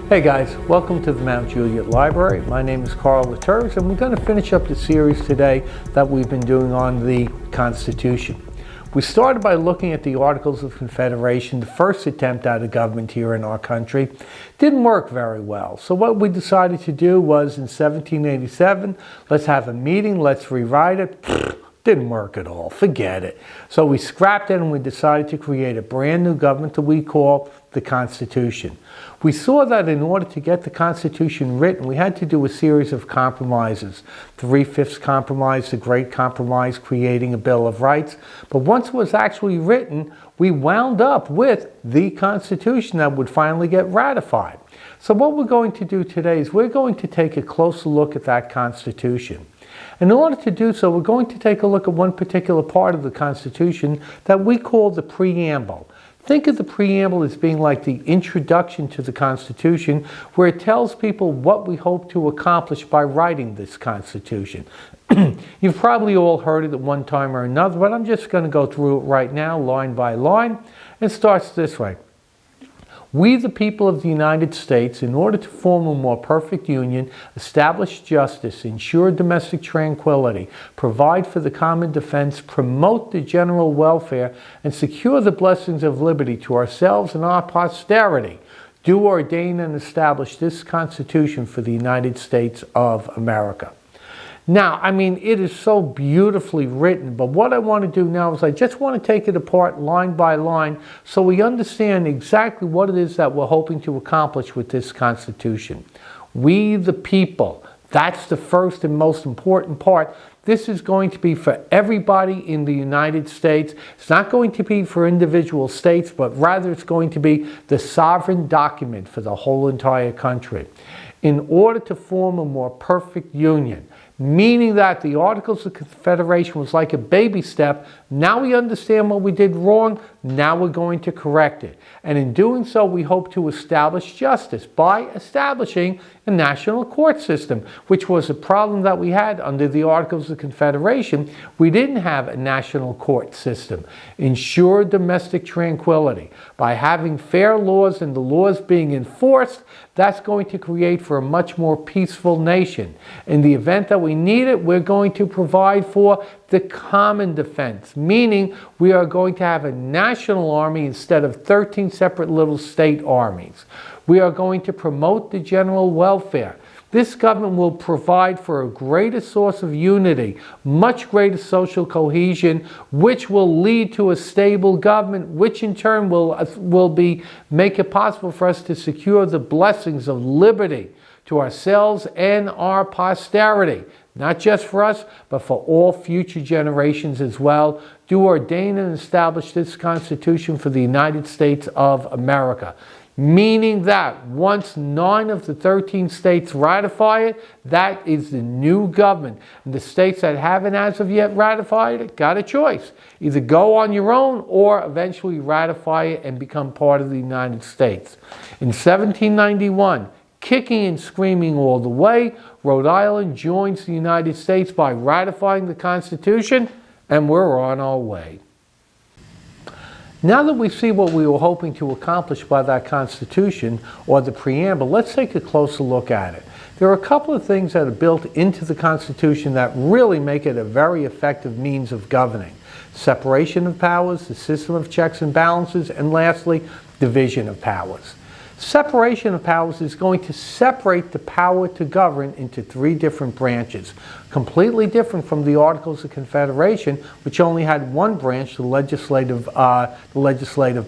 Hey guys, welcome to the Mount Juliet Library. My name is Carl Latours, and we're going to finish up the series today that we've been doing on the Constitution. We started by looking at the Articles of Confederation, the first attempt at a government here in our country. Didn't work very well. So what we decided to do was in 1787, let's have a meeting, let's rewrite it. Didn't work at all. Forget it. So we scrapped it and we decided to create a brand new government that we call the Constitution. We saw that in order to get the Constitution written, we had to do a series of compromises. 3/5 compromise, the Great Compromise, creating a Bill of Rights. But once it was actually written, we wound up with the Constitution that would finally get ratified. So what we're going to do today is we're going to take a closer look at that Constitution. In order to do so, we're going to take a look at one particular part of the Constitution that we call the Preamble. Think of the Preamble as being like the introduction to the Constitution, where it tells people what we hope to accomplish by writing this Constitution. You've probably all heard it at one time or another, but I'm just going to go through it right now, line by line. It starts this way. We, the people of the United States, in order to form a more perfect union, establish justice, ensure domestic tranquility, provide for the common defense, promote the general welfare, and secure the blessings of liberty to ourselves and our posterity, do ordain and establish this Constitution for the United States of America. Now, it is so beautifully written, but what I want to do now is I just want to take it apart line by line so we understand exactly what it is that we're hoping to accomplish with this Constitution. We the people, that's the first and most important part. This is going to be for everybody in the United States. It's not going to be for individual states, but rather it's going to be the sovereign document for the whole entire country. In order to form a more perfect union, meaning that the Articles of Confederation was like a baby step. Now we understand what we did wrong. Now we're going to correct it. And in doing so, we hope to establish justice by establishing a national court system, which was a problem that we had under the Articles of Confederation. We didn't have a national court system. Ensure domestic tranquility. By having fair laws and the laws being enforced, that's going to create for a much more peaceful nation. In the event that we need it, we're going to provide for the common defense, meaning we are going to have a national army instead of 13 separate little state armies. We are going to promote the general welfare. This government will provide for a greater source of unity, much greater social cohesion, which will lead to a stable government, which in turn will make it possible for us to secure the blessings of liberty to ourselves and our posterity. Not just for us, but for all future generations as well. Do ordain and establish this Constitution for the United States of America. Meaning that once 9 of the 13 states ratify it, that is the new government. And the states that haven't as of yet ratified it got a choice. Either go on your own or eventually ratify it and become part of the United States. In 1791, kicking and screaming all the way, Rhode Island joins the United States by ratifying the Constitution, and we're on our way. Now that we see what we were hoping to accomplish by that Constitution, or the Preamble, let's take a closer look at it. There are a couple of things that are built into the Constitution that really make it a very effective means of governing. Separation of powers, the system of checks and balances, and lastly, division of powers. Separation of powers is going to separate the power to govern into 3 different branches, completely different from the Articles of Confederation, which only had one branch, the legislative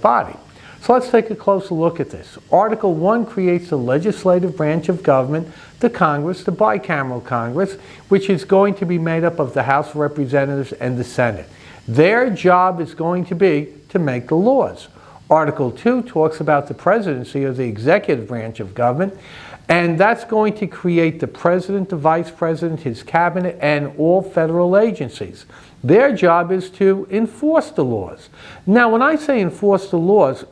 body. So let's take a closer look at this. Article 1 creates the legislative branch of government, the Congress, the bicameral Congress, which is going to be made up of the House of Representatives and the Senate. Their job is going to be to make the laws. Article 2 talks about the presidency or the executive branch of government, and that's going to create the president, the vice president, his cabinet, and all federal agencies. Their job is to enforce the laws. Now, when I say enforce the laws,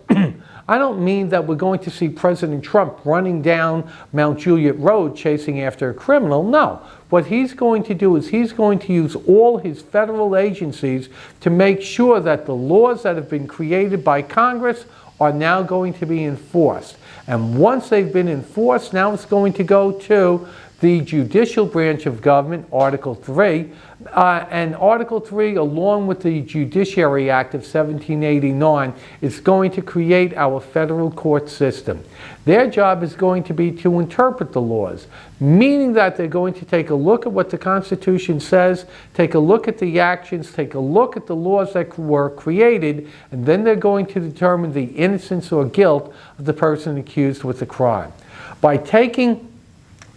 I don't mean that we're going to see President Trump running down Mount Juliet Road chasing after a criminal. No. what he's going to do is he's going to use all his federal agencies to make sure that the laws that have been created by Congress are now going to be enforced. And once they've been enforced, now it's going to go to the judicial branch of government, Article 3, and Article 3, along with the Judiciary Act of 1789, is going to create our federal court system. Their job is going to be to interpret the laws, meaning that they're going to take a look at what the Constitution says, take a look at the actions, take a look at the laws that were created, and then they're going to determine the innocence or guilt of the person accused with the crime. By taking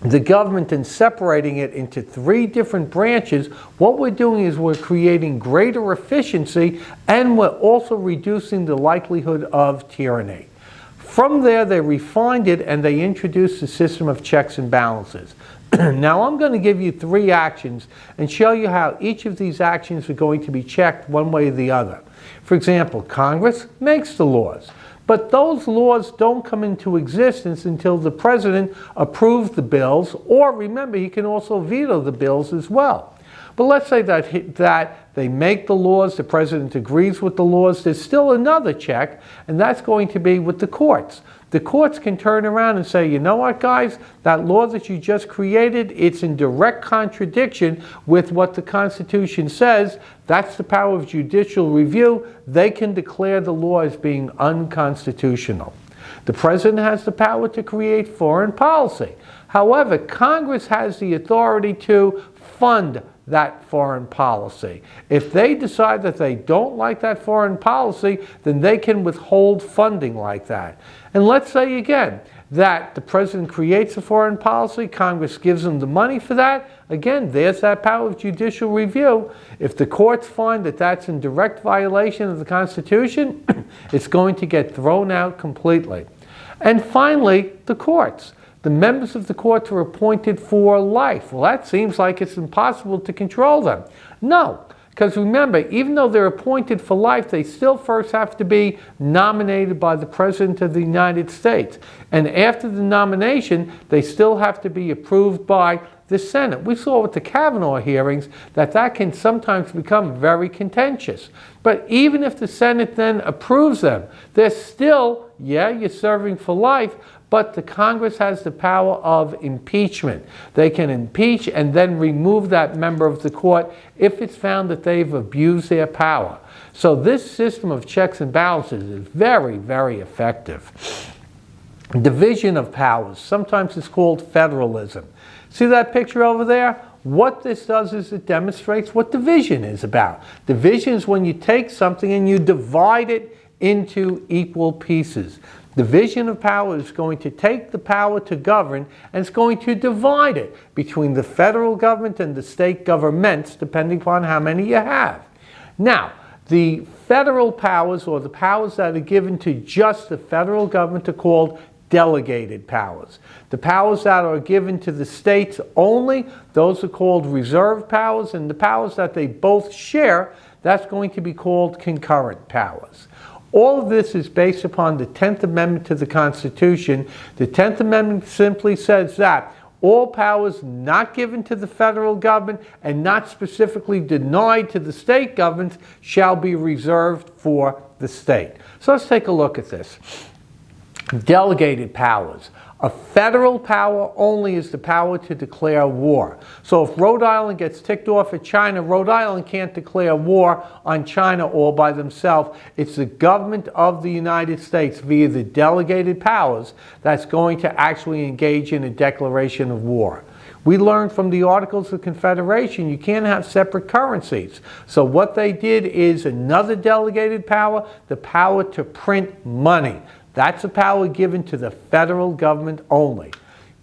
the government and separating it into 3 different branches, what we're doing is we're creating greater efficiency, and we're also reducing the likelihood of tyranny. From there, they refined it and they introduced a system of checks and balances. Now, I'm going to give you 3 actions and show you how each of these actions are going to be checked one way or the other. For example, Congress makes the laws. But those laws don't come into existence until the president approves the bills, or remember, he can also veto the bills as well. But let's say that they make the laws, the president agrees with the laws, there's still another check, and that's going to be with the courts. The courts can turn around and say, you know what, guys, that law that you just created, it's in direct contradiction with what the Constitution says. That's the power of judicial review. They can declare the law as being unconstitutional. The president has the power to create foreign policy. However, Congress has the authority to fund that foreign policy. If they decide that they don't like that foreign policy, then they can withhold funding like that. And let's say again that the president creates a foreign policy, Congress gives them the money for that. Again, there's that power of judicial review. If the courts find that that's in direct violation of the Constitution, it's going to get thrown out completely. And finally, the courts. The members of the courts are appointed for life. Well, that seems like it's impossible to control them. No, because remember, even though they're appointed for life, they still first have to be nominated by the President of the United States. And after the nomination, they still have to be approved by the Senate. We saw with the Kavanaugh hearings that can sometimes become very contentious. But even if the Senate then approves them, they're still, you're serving for life, but the Congress has the power of impeachment. They can impeach and then remove that member of the court if it's found that they've abused their power. So this system of checks and balances is very, very effective. Division of powers. Sometimes it's called federalism. See that picture over there? What this does is it demonstrates what division is about. Division is when you take something and you divide it into equal pieces. Division of power is going to take the power to govern and it's going to divide it between the federal government and the state governments, depending upon how many you have. Now, the federal powers, or the powers that are given to just the federal government, are called delegated powers. The powers that are given to the states only, those are called reserved powers, and the powers that they both share, that's going to be called concurrent powers. All of this is based upon the 10th Amendment to the Constitution. The 10th Amendment simply says that all powers not given to the federal government and not specifically denied to the state governments shall be reserved for the state. So let's take a look at this. Delegated powers. A federal power only is the power to declare war. So if Rhode Island gets ticked off at China, Rhode Island can't declare war on China all by themselves. It's the government of the United States via the delegated powers that's going to actually engage in a declaration of war. We learned from the Articles of Confederation you can't have separate currencies. So what they did is another delegated power, the power to print money. That's a power given to the federal government only.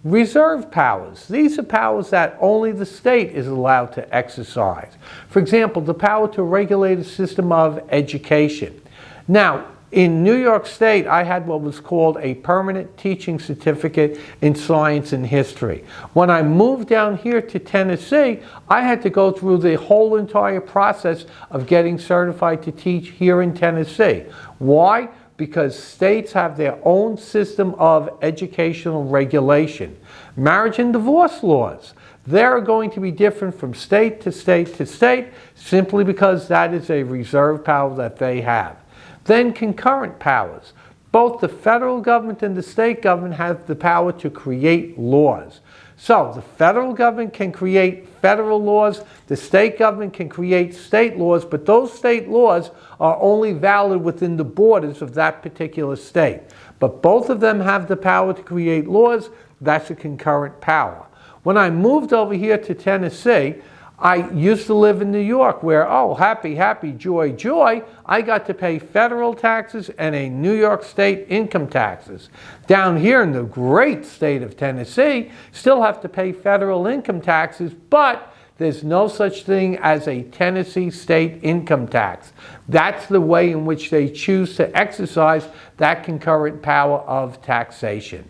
Reserved powers. These are powers that only the state is allowed to exercise. For example, the power to regulate a system of education. Now, in New York State, I had what was called a permanent teaching certificate in science and history. When I moved down here to Tennessee, I had to go through the whole entire process of getting certified to teach here in Tennessee. Why? Because states have their own system of educational regulation. Marriage and divorce laws. They're going to be different from state to state to state simply because that is a reserve power that they have. Then concurrent powers. Both the federal government and the state government have the power to create laws. So the federal government can create federal laws, the state government can create state laws, but those state laws are only valid within the borders of that particular state. But both of them have the power to create laws. That's a concurrent power. When I moved over here to Tennessee, I used to live in New York where, oh, happy, happy, joy, joy, I got to pay federal taxes and a New York State income taxes. Down here in the great state of Tennessee, still have to pay federal income taxes, but there's no such thing as a Tennessee state income tax. That's the way in which they choose to exercise that concurrent power of taxation.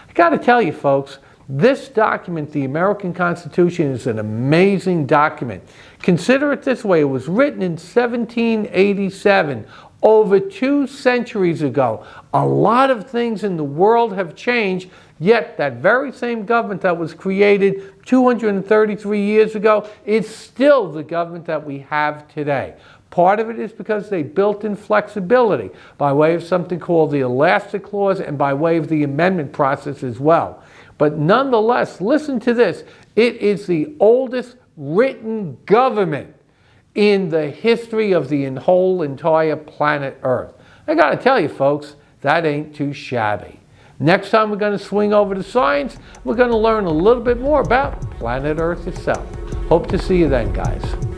I got to tell you, folks, this document, the American Constitution, is an amazing document. Consider it this way. It was written in 1787, over 2 centuries ago. A lot of things in the world have changed, yet that very same government that was created 233 years ago is still the government that we have today. Part of it is because they built in flexibility by way of something called the Elastic Clause and by way of the amendment process as well. But nonetheless, listen to this. It is the oldest written government in the history of the whole entire planet Earth. I got to tell you, folks, that ain't too shabby. Next time we're going to swing over to science, we're going to learn a little bit more about planet Earth itself. Hope to see you then, guys.